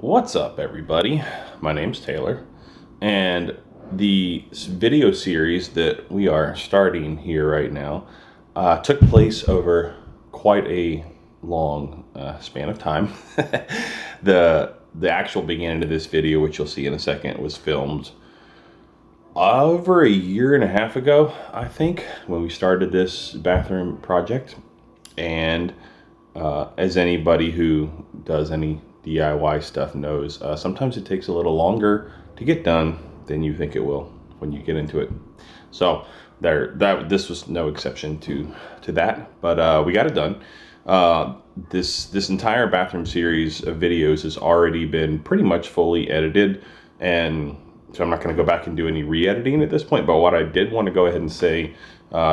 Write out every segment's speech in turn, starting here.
What's up, everybody? My name's Taylor, and the video series that we are starting here right now took place over quite a long span of time. The actual beginning of this video, which you'll see in a second, was filmed over a year and a half ago, I think, when we started this bathroom project. And as anybody who does any DIY stuff knows, sometimes it takes a little longer to get done than you think it will when you get into it. So this was no exception to that, but we got it done. This entire bathroom series of videos has already been pretty much fully edited, and so I'm not going to go back and do any re-editing at this point. But what I did want to go ahead and say,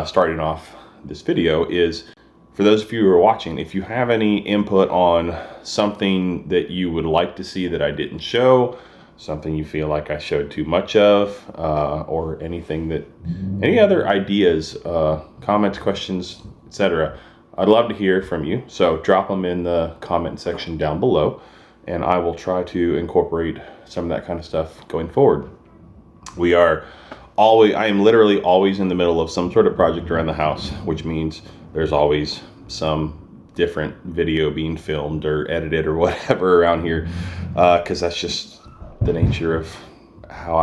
starting off this video, is for those of you who are watching, if you have any input on something that you would like to see that I didn't show, something you feel like I showed too much of, or any other ideas, comments, questions, etc., I'd love to hear from you. So drop them in the comment section down below, and I will try to incorporate some of that kind of stuff going forward. I am literally always in the middle of some sort of project around the house, which means there's always some different video being filmed or edited or whatever around here, because that's just the nature of how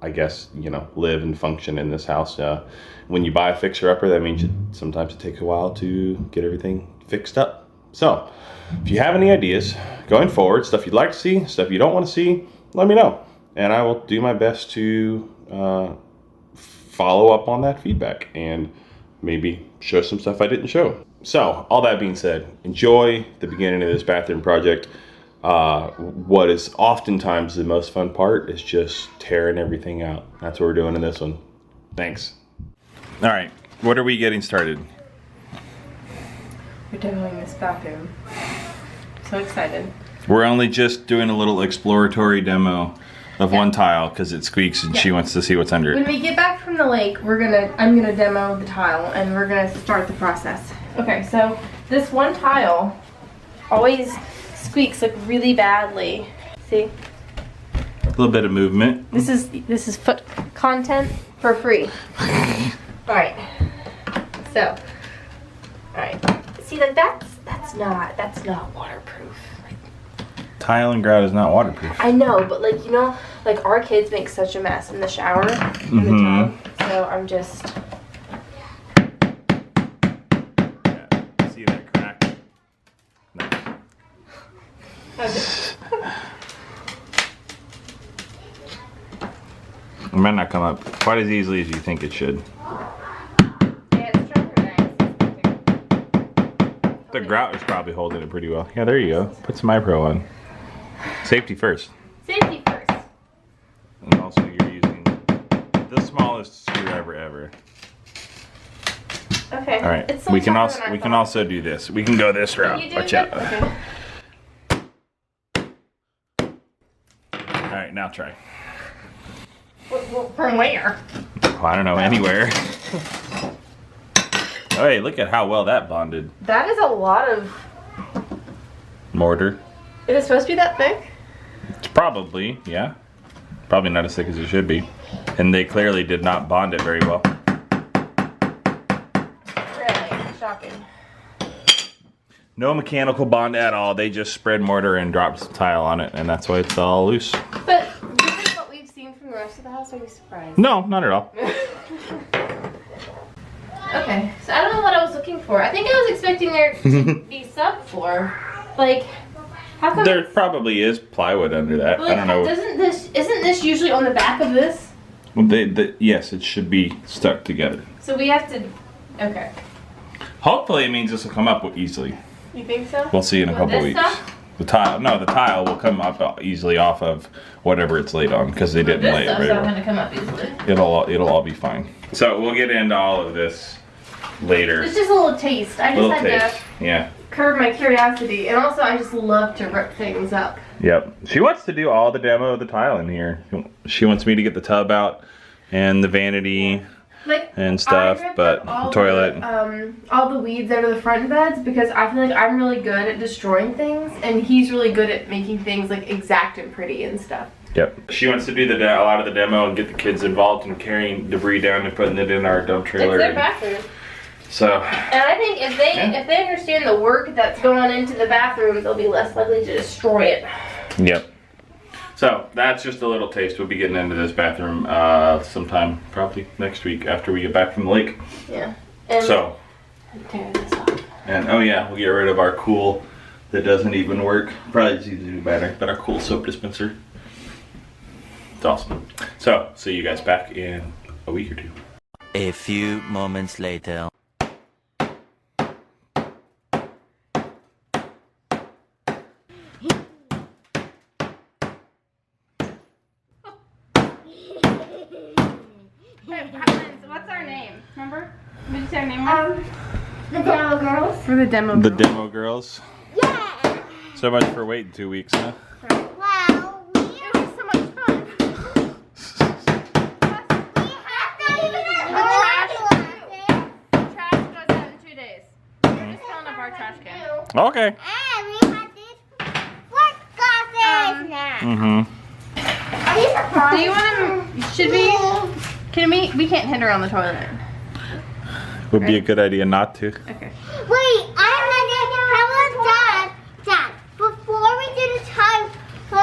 I guess, live and function in this house. When you buy a fixer-upper, that means sometimes it takes a while to get everything fixed up. So if you have any ideas going forward, stuff you'd like to see, stuff you don't want to see, let me know, and I will do my best to follow up on that feedback and maybe show some stuff I didn't show. So all that being said, enjoy the beginning of this bathroom project. What is oftentimes the most fun part is just tearing everything out. That's what we're doing in this one. Thanks. All right, what are we getting started? We're demoing this bathroom. So excited. We're only just doing a little exploratory demo of one tile because it squeaks and she wants to see what's under it. When we get back from the lake, I'm gonna demo the tile and we're gonna start the process. Okay, so this one tile always squeaks like really badly. See? A little bit of movement. This is foot content for free. Alright. So, alright. See, like that's not waterproof. Tile and grout is not waterproof. I know, but like our kids make such a mess in the shower, in the tub. So I'm just. Yeah, see that crack? Nice. Okay. It might not come up quite as easily as you think it should. Yeah, it's stronger than The grout is probably holding it pretty well. Yeah, there you go. Put some iPro on. Safety first. Safety first. And also you're using the smallest screwdriver ever. Okay. All right. It's so we can thought. also do this. We can go this route. Watch out. Okay. All right, now try. From where? Oh, I don't know, anywhere. Oh, hey, look at how well that bonded. That is a lot of. Mortar. Is it supposed to be that thick? It's probably, yeah. Probably not as thick as it should be. And they clearly did not bond it very well. Really? Shocking. No mechanical bond at all. They just spread mortar and dropped some tile on it, and that's why it's all loose. But given what we've seen from the rest of the house, are you surprised? No, not at all. Okay, so I don't know what I was looking for. I think I was expecting there to be subfloor. Like, how come There probably is plywood under that. like, I don't know. isn't this usually on the back of this? Well, yes, it should be stuck together. So we have to. Okay. Hopefully, it means this will come up easily. You think so? We'll see in a What, couple this weeks. stuff? The tile will come up easily off of whatever it's laid on because they didn't This lay it stuff's very not well. going to come up easily. It'll all be fine. So we'll get into all of this later. It's just a little taste. I just had to Yeah. curb my curiosity, and also I just love to rip things up. Yep. She wants to do all the demo of the tile in here. She wants me to get the tub out and the vanity like and stuff, I ripped but up all toilet. all the weeds out of the front beds because I feel like I'm really good at destroying things, and he's really good at making things like exact and pretty and stuff. Yep. She wants to do a lot of the demo and get the kids involved in carrying debris down and putting it in our dump trailer. It's their bathroom. So. And I think if they understand the work that's going into the bathroom, they'll be less likely to destroy it. Yep. So that's just a little taste. We'll be getting into this bathroom sometime probably next week after we get back from the lake. Yeah. And so. Tear this off. And oh yeah, we'll get rid of our cool that doesn't even work. Probably just need to do better, but our cool soap dispenser. It's awesome. So see you guys back in a week or two. A few moments later. What's our name? Remember? Did you say our name was? The Demo Girls. We're the Demo The Girls. Demo Girls. Yeah. So much for waiting 2 weeks, huh? Wow. It was so much fun. We have to even Trash goes out in 2 days. We're just filling up our trash can. Okay. And we have these work glasses now. Mm-hmm. Are Do you want to? Should we? Can we can't hit her on the toilet. Would be a good idea not to. Okay. Wait, how about Dad, before we do the time, take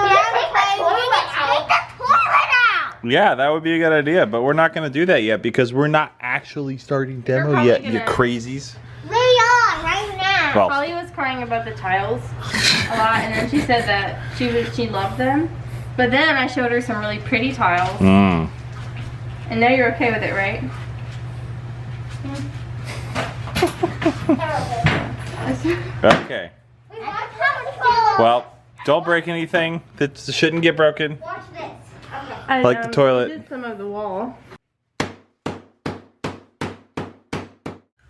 the toilet out. Yeah, that would be a good idea, but we're not going to do that yet because we're not actually starting demo probably yet, you gonna- crazies. We are right now. Well, Polly was crying about the tiles a lot, and then she said that she loved them. But then I showed her some really pretty tiles, mm. and now you're okay with it, right? Okay. Well, don't break anything that shouldn't get broken. Watch this. I, Like the toilet. Did some of the wall.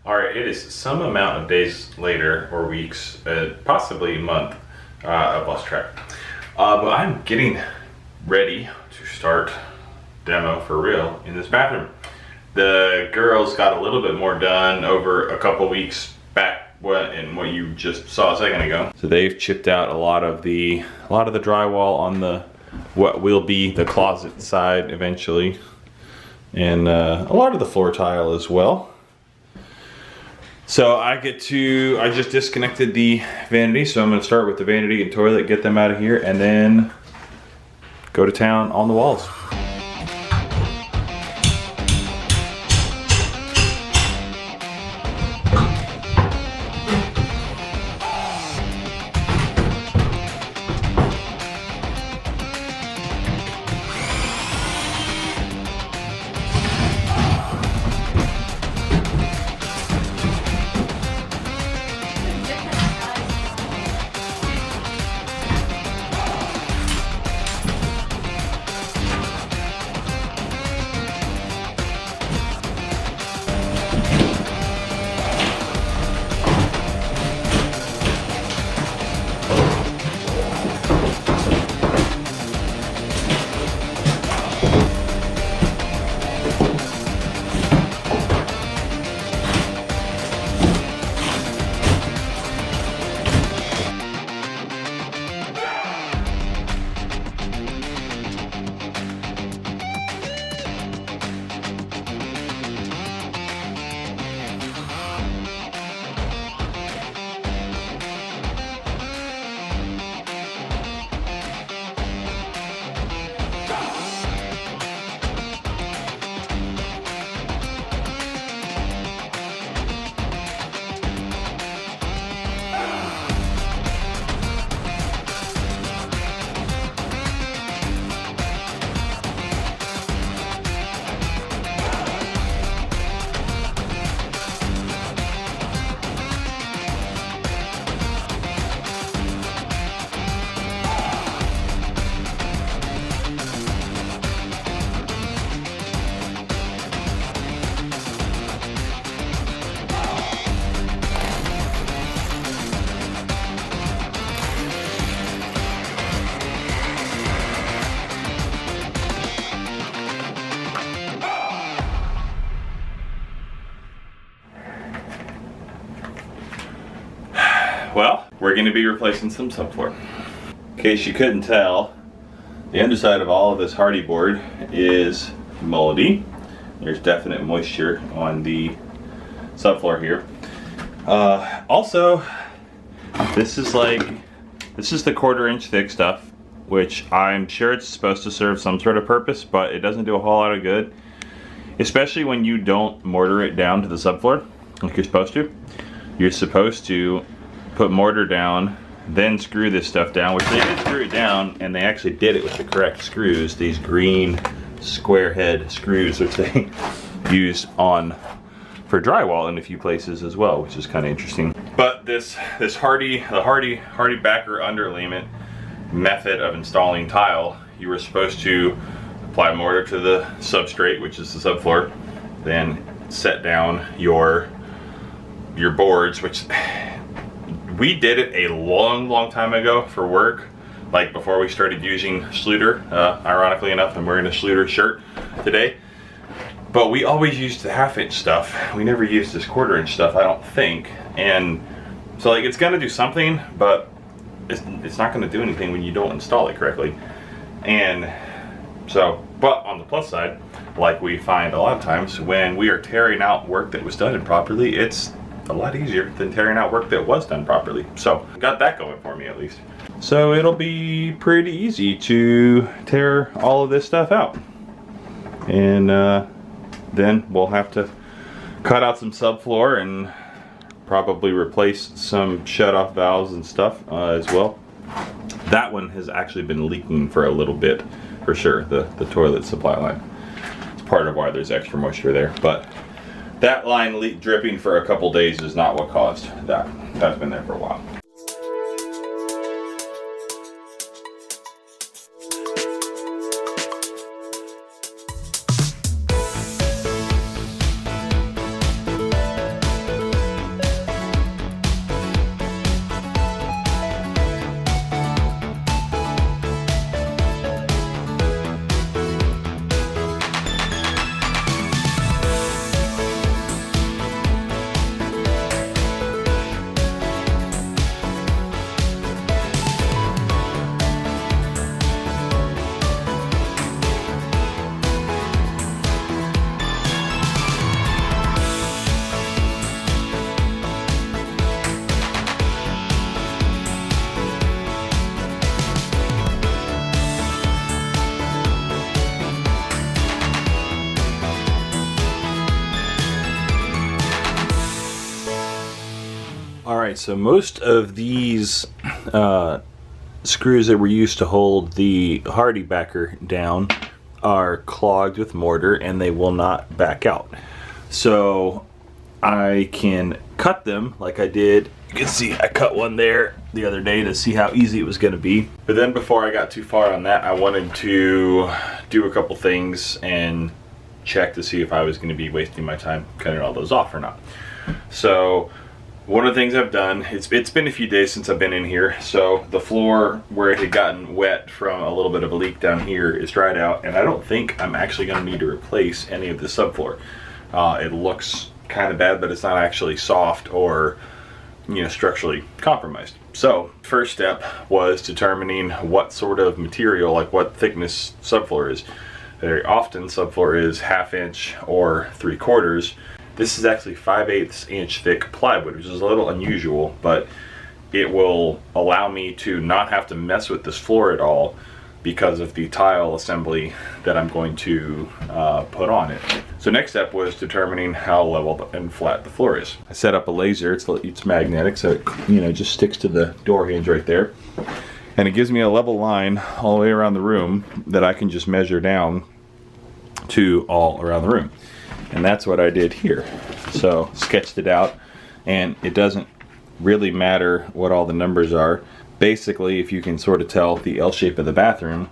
All right, it is some amount of days later, or weeks, possibly a month. I've lost track. But I'm getting ready to start demo for real in this bathroom. The girls got a little bit more done over a couple weeks back in what you just saw a second ago. So they've chipped out a lot of the drywall on the what will be the closet side eventually, and a lot of the floor tile as well. So I just disconnected the vanity, so I'm gonna start with the vanity and toilet, get them out of here, and then go to town on the walls. we're going to be replacing some subfloor. In case you couldn't tell, the underside of all of this hardy board is moldy. There's definite moisture on the subfloor here. Also, this is the 1/4 inch thick stuff, which I'm sure it's supposed to serve some sort of purpose, but it doesn't do a whole lot of good, especially when you don't mortar it down to the subfloor like you're supposed to. You're supposed to put mortar down, then screw this stuff down, which they did screw it down, and they actually did it with the correct screws, these green square head screws, which they use for drywall in a few places as well, which is kind of interesting. But the hardy backer underlayment method of installing tile, you were supposed to apply mortar to the substrate, which is the subfloor, then set down your boards, which we did it a long time ago for work, like before we started using Schluter. Ironically enough, I'm wearing a Schluter shirt today. But we always used the 1/2 inch stuff. We never used this 1/4 inch stuff, I don't think. And so like it's gonna do something, but it's not gonna do anything when you don't install it correctly. And so, but on the plus side, like we find a lot of times when we are tearing out work that was done improperly, it's a lot easier than tearing out work that was done properly. So got that going for me at least. So it'll be pretty easy to tear all of this stuff out. And then we'll have to cut out some subfloor and probably replace some shut-off valves and stuff as well. That one has actually been leaking for a little bit, for sure, the toilet supply line. It's part of why there's extra moisture there. But that line dripping for a couple days is not what caused that. That's been there for a while. Alright, so most of these screws that were used to hold the hardy backer down are clogged with mortar and they will not back out. So I can cut them like I did. You can see I cut one there the other day to see how easy it was going to be. But then before I got too far on that, I wanted to do a couple things and check to see if I was going to be wasting my time cutting all those off or not. So one of the things I've done, it's been a few days since I've been in here, so the floor where it had gotten wet from a little bit of a leak down here is dried out, and I don't think I'm actually going to need to replace any of the subfloor. It looks kind of bad, but it's not actually soft or, you know, structurally compromised. So first step was determining what sort of material, like what thickness subfloor is. Very often subfloor is 1/2 inch or 3/4. This is actually 5/8 inch thick plywood, which is a little unusual, but it will allow me to not have to mess with this floor at all because of the tile assembly that I'm going to put on it. So next step was determining how level and flat the floor is. I set up a laser, it's magnetic, so it, you know, just sticks to the door hinge right there. And it gives me a level line all the way around the room that I can just measure down to all around the room. And that's what I did here. So sketched it out, and it doesn't really matter what all the numbers are. Basically, if you can sort of tell the L shape of the bathroom,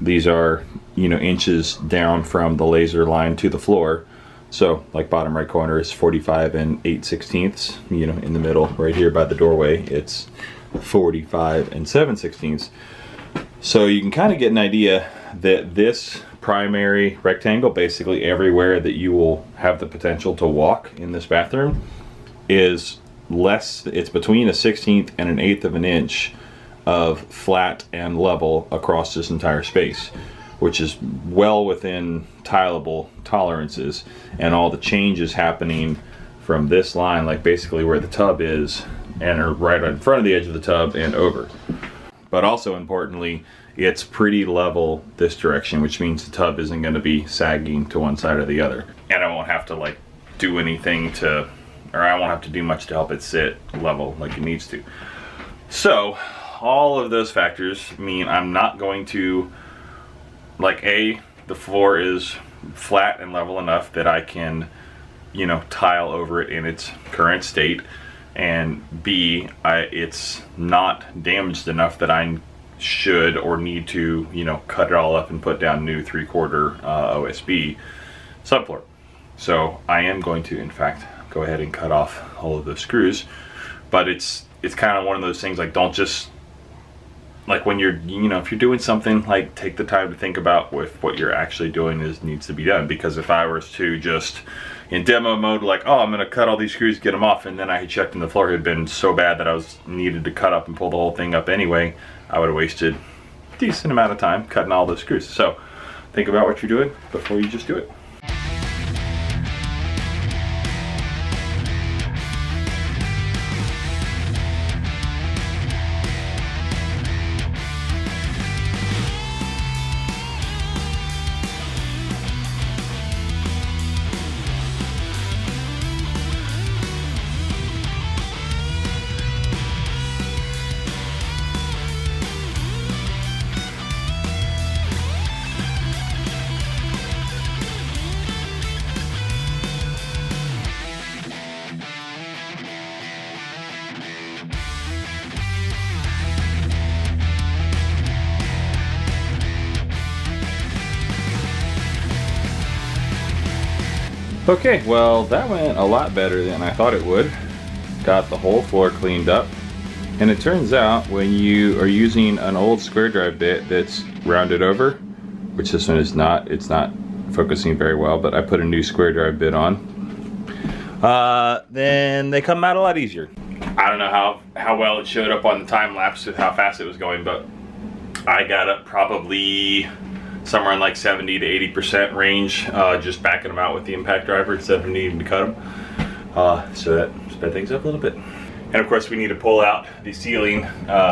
these are, you know, inches down from the laser line to the floor. So like bottom right corner is 45 8/16, you know, in the middle right here by the doorway it's 45 7/16. So you can kind of get an idea that this primary rectangle, basically everywhere that you will have the potential to walk in this bathroom, is it's between a 1/16 and an 1/8 of an inch of flat and level across this entire space, which is well within tileable tolerances, and all the changes happening from this line, like basically where the tub is, and are right in front of the edge of the tub and over. But also importantly, it's pretty level this direction, which means the tub isn't going to be sagging to one side or the other, and I won't have to like do anything to, or I won't have to do much to help it sit level like it needs to. So all of those factors mean I'm not going to, like, the floor is flat and level enough that I can, you know, tile over it in its current state, and B, it's not damaged enough that I should or need to, you know, cut it all up and put down new 3/4 OSB subfloor. So I am going to, in fact, go ahead and cut off all of those screws. But it's kind of one of those things, like, don't just, like, when you're, you know, if you're doing something, like, take the time to think about what you're actually doing needs to be done. Because if I was to just in demo mode, like, oh, I'm gonna cut all these screws, get them off, and then I had checked and the floor had been so bad that I needed to cut up and pull the whole thing up anyway, I would have wasted a decent amount of time cutting all those screws. So think about what you're doing before you just do it. Okay, well, that went a lot better than I thought it would. Got the whole floor cleaned up. And it turns out when you are using an old square drive bit that's rounded over, which this one is not, it's not focusing very well, but I put a new square drive bit on, then they come out a lot easier. I don't know how well it showed up on the time lapse with how fast it was going, but I got up probably somewhere in like 70 to 80% range, just backing them out with the impact driver instead of needing to cut them. So that sped things up a little bit. And of course we need to pull out the ceiling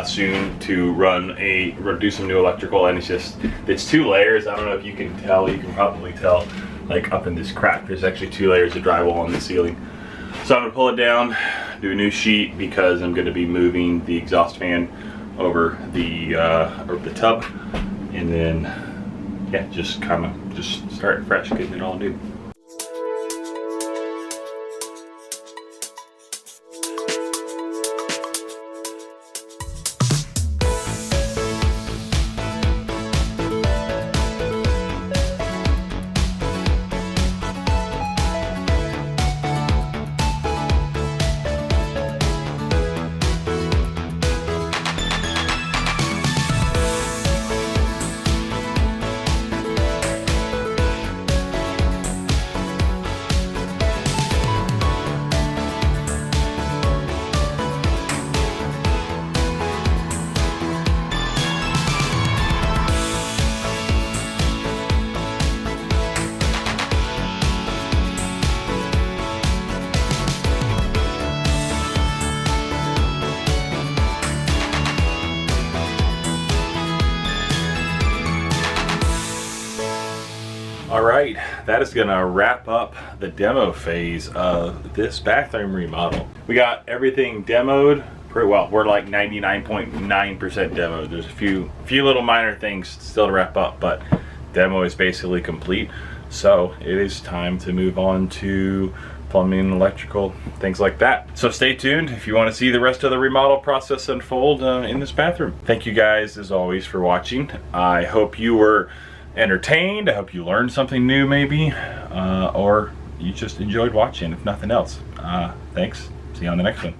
soon to do some new electrical, and it's 2 layers. I don't know if you can tell, you can probably tell, like up in this crack, there's actually 2 layers of drywall on the ceiling. So I'm gonna pull it down, do a new sheet, because I'm gonna be moving the exhaust fan over the tub, and then yeah, just start fresh, getting it all new. Alright, that is going to wrap up the demo phase of this bathroom remodel. We got everything demoed pretty well. We're like 99.9% demoed. There's a few little minor things still to wrap up, but demo is basically complete. So it is time to move on to plumbing, electrical, things like that. So stay tuned if you want to see the rest of the remodel process unfold in this bathroom. Thank you guys as always for watching. I hope you were entertained. I hope you learned something new maybe, or you just enjoyed watching, if nothing else. Thanks. See you on the next one.